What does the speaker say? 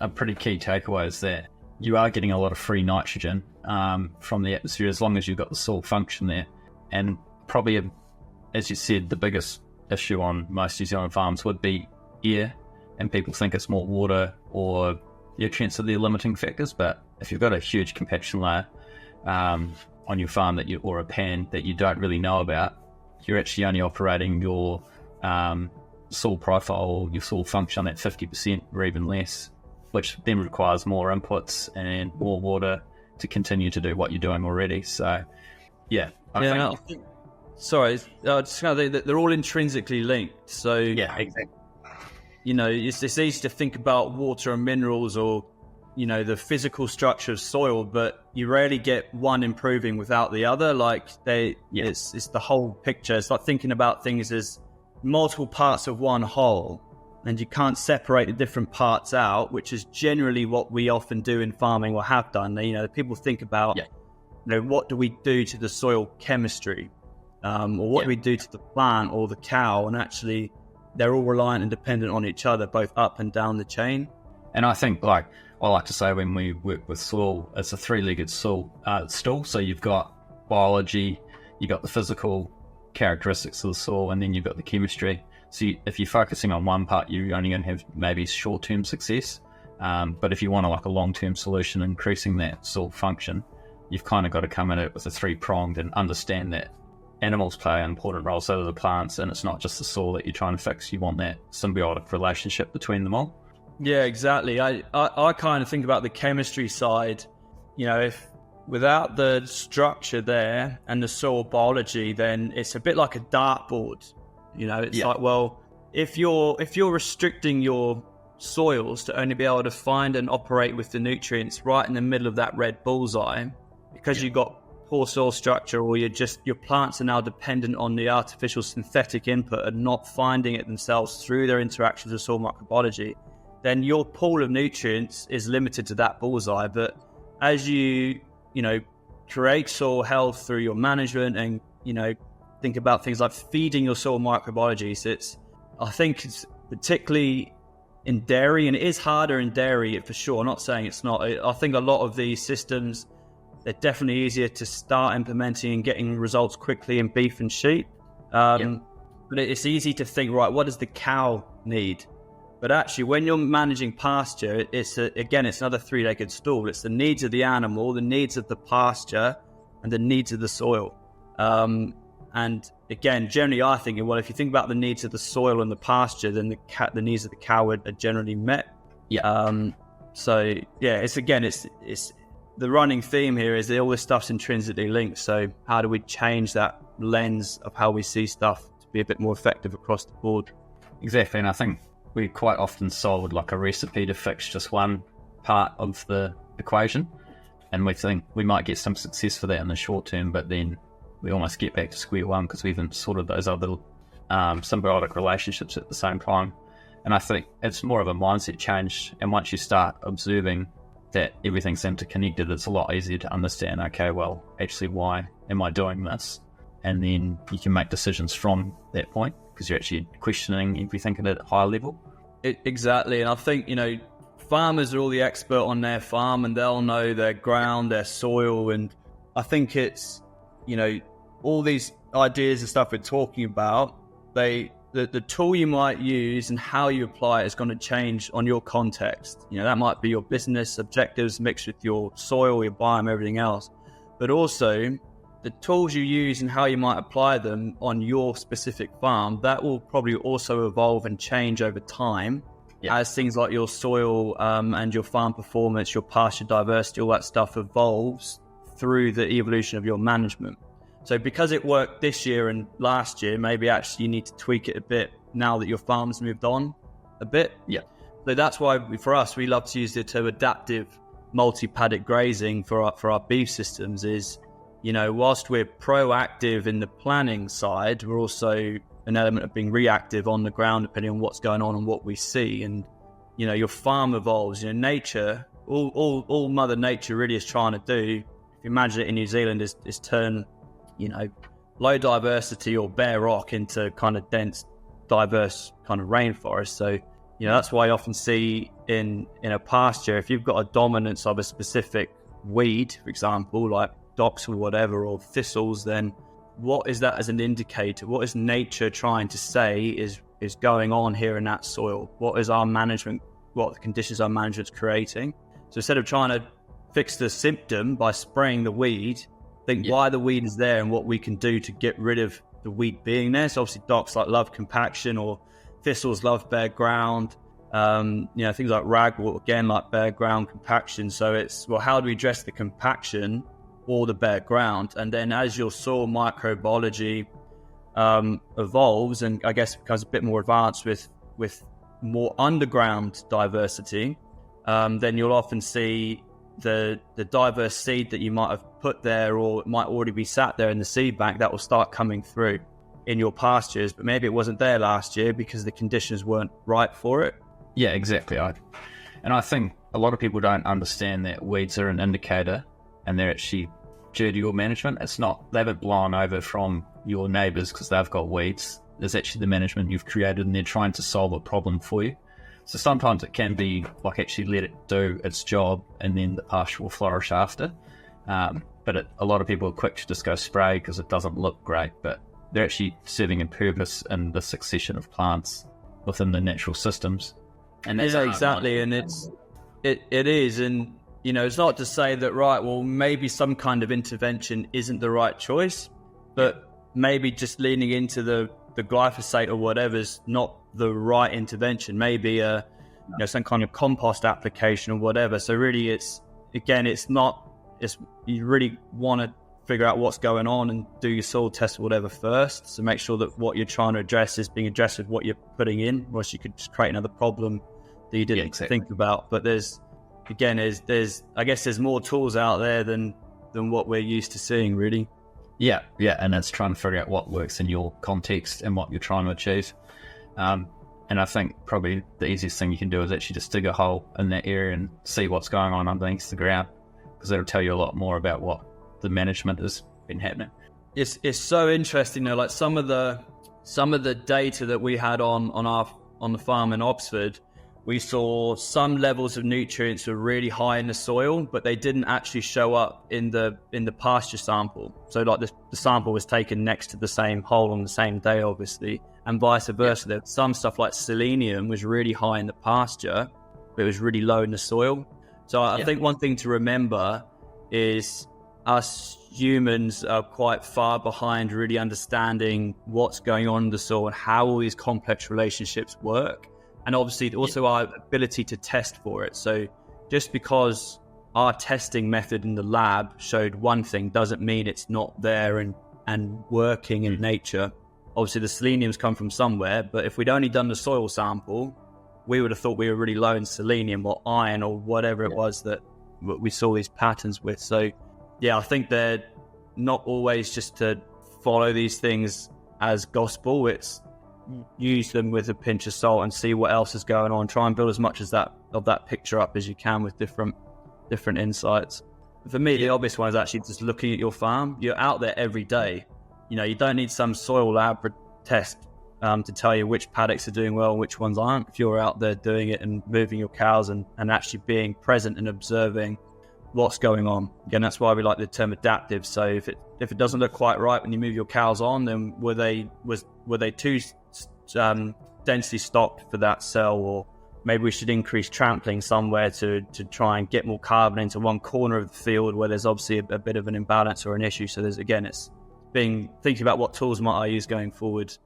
a pretty key takeaway is that you are getting a lot of free nitrogen from the atmosphere as long as you've got the soil function there. And probably, as you said, the biggest issue on most New Zealand farms would be air, and people think it's more water or nutrients are the limiting factors. But if you've got a huge compaction layer on your farm or a pan that you don't really know about, you're actually only operating your soil profile or your soil function at 50% or even less, which then requires more inputs and more water to continue to do what you're doing already. So, yeah. Sorry, just they're all intrinsically linked. So, yeah, exactly. It's easy to think about water and minerals or, the physical structure of soil, but you rarely get one improving without the other. It's the whole picture. It's like thinking about things as multiple parts of one whole, and you can't separate the different parts out, which is generally what we often do in farming or have done. People think about, what do we do to the soil chemistry, or what do we do to the plant or the cow, and actually they're all reliant and dependent on each other, both up and down the chain. And I think, I like to say when we work with soil, it's a three-legged stool. So you've got biology, you've got the physical characteristics of the soil, and then you've got the chemistry. So if you're focusing on one part, you're only going to have maybe short-term success. But if you want a long-term solution, increasing that soil function, you've kind of got to come at it with a three-pronged and understand that animals play an important role, so do the plants, and it's not just the soil that you're trying to fix. You want that symbiotic relationship between them all. Yeah, exactly. I kind of think about the chemistry side. If without the structure there and the soil biology, then it's a bit like a dartboard. It's like, well, if you're restricting your soils to only be able to find and operate with the nutrients right in the middle of that red bullseye, because you've got poor soil structure, or your plants are now dependent on the artificial synthetic input and not finding it themselves through their interactions with soil microbiology, then your pool of nutrients is limited to that bullseye. But as you create soil health through your management and, think about things like feeding your soil microbiology. So I think it's particularly in dairy, and it is harder in dairy for sure. I'm not saying it's not. I think a lot of these systems, they're definitely easier to start implementing and getting results quickly in beef and sheep. But it's easy to think, right, what does the cow need? But actually, when you're managing pasture, it's another three-legged stool. It's the needs of the animal, the needs of the pasture, and the needs of the soil. And again, generally, I think, well, if you think about the needs of the soil and the pasture, then the needs of the cow are generally met. It's the running theme here is that all this stuff's intrinsically linked. So how do we change that lens of how we see stuff to be a bit more effective across the board? Exactly, and I think we quite often sold a recipe to fix just one part of the equation, and we think we might get some success for that in the short term, but then we almost get back to square one because we haven't sorted those other symbiotic relationships at the same time. And I think it's more of a mindset change, and once you start observing that everything's interconnected, it's a lot easier to understand, okay, well, actually, why am I doing this? And then you can make decisions from that point because you're actually questioning everything at a higher level. Exactly. And I think, farmers are all the expert on their farm, and they'll know their ground, their soil. And I think it's, all these ideas and stuff we're talking about, the tool you might use and how you apply it is going to change on your context. That might be your business objectives mixed with your soil, your biome, everything else. But also the tools you use and how you might apply them on your specific farm, that will probably also evolve and change over time as things like your soil and your farm performance, your pasture diversity, all that stuff evolves through the evolution of your management. So because it worked this year and last year, maybe actually you need to tweak it a bit now that your farm's moved on a bit. So that's why for us, we love to use the term adaptive multi-paddock grazing for our beef systems is, whilst we're proactive in the planning side, we're also an element of being reactive on the ground, depending on what's going on and what we see. And, your farm evolves, nature, all Mother Nature really is trying to do, if you imagine it in New Zealand, is turn, low diversity or bare rock into kind of dense, diverse kind of rainforest. So, that's why I often see in a pasture, if you've got a dominance of a specific weed, for example, like docks or whatever, or thistles, then what is that as an indicator? What is nature trying to say is going on here in that soil? What is our management, what the conditions our management's creating? So instead of trying to fix the symptom by spraying the weed, think why the weed is there and what we can do to get rid of the weed being there. So obviously docks like love compaction, or thistles love bare ground. Things like ragwort, again, like bare ground compaction. So it's, well, how do we address the compaction or the bare ground? And then as your soil microbiology evolves and I guess becomes a bit more advanced with more underground diversity, then you'll often see the diverse seed that you might have put there, or it might already be sat there in the seed bank, that will start coming through in your pastures, but maybe it wasn't there last year because the conditions weren't right for it. Yeah, exactly. I think a lot of people don't understand that weeds are an indicator and they're actually due to your management. It's not, they haven't blown over from your neighbours because they've got weeds. There's actually the management you've created and they're trying to solve a problem for you. So sometimes it can be like actually let it do its job and then the pasture will flourish after. But a lot of people are quick to just go spray because it doesn't look great, but they're actually serving a purpose in the succession of plants within the natural systems. And that's exactly. And it is. And, it's not to say that, right, well, maybe some kind of intervention isn't the right choice, but maybe just leaning into the glyphosate or whatever is not the right intervention. Maybe some kind of compost application or whatever. So really you really want to figure out what's going on and do your soil test or whatever first. So make sure that what you're trying to address is being addressed with what you're putting in, or else you could just create another problem that you didn't think about. But there's more tools out there than what we're used to seeing, really. Yeah, and it's trying to figure out what works in your context and what you're trying to achieve. And I think probably the easiest thing you can do is actually just dig a hole in that area and see what's going on underneath the ground, because that'll tell you a lot more about what the management has been happening. It's so interesting though, like some of the data that we had on the farm in Oxford, we saw some levels of nutrients were really high in the soil, but they didn't actually show up in the pasture sample. So like the sample was taken next to the same hole on the same day, obviously, and vice versa. There's some stuff like selenium was really high in the pasture, but it was really low in the soil. So I think one thing to remember is us humans are quite far behind really understanding what's going on in the soil and how all these complex relationships work. And obviously also our ability to test for it. So just because our testing method in the lab showed one thing doesn't mean it's not there and working in nature. Obviously the selenium's come from somewhere, but if we'd only done the soil sample, we would have thought we were really low in selenium or iron or whatever it was that we saw these patterns with. So I think they're not always just to follow these things as gospel. It's use them with a pinch of salt and see what else is going on. Try and build as much of that picture up as you can with different insights. For me, the obvious one is actually just looking at your farm. You're out there every day. You don't need some soil lab test to tell you which paddocks are doing well and which ones aren't. If you're out there doing it and moving your cows and actually being present and observing what's going on. Again, that's why we like the term adaptive. So if it doesn't look quite right when you move your cows on, then were they too densely stocked for that cell, or maybe we should increase trampling somewhere to try and get more carbon into one corner of the field where there's obviously a bit of an imbalance or an issue. So it's thinking about what tools might I use going forward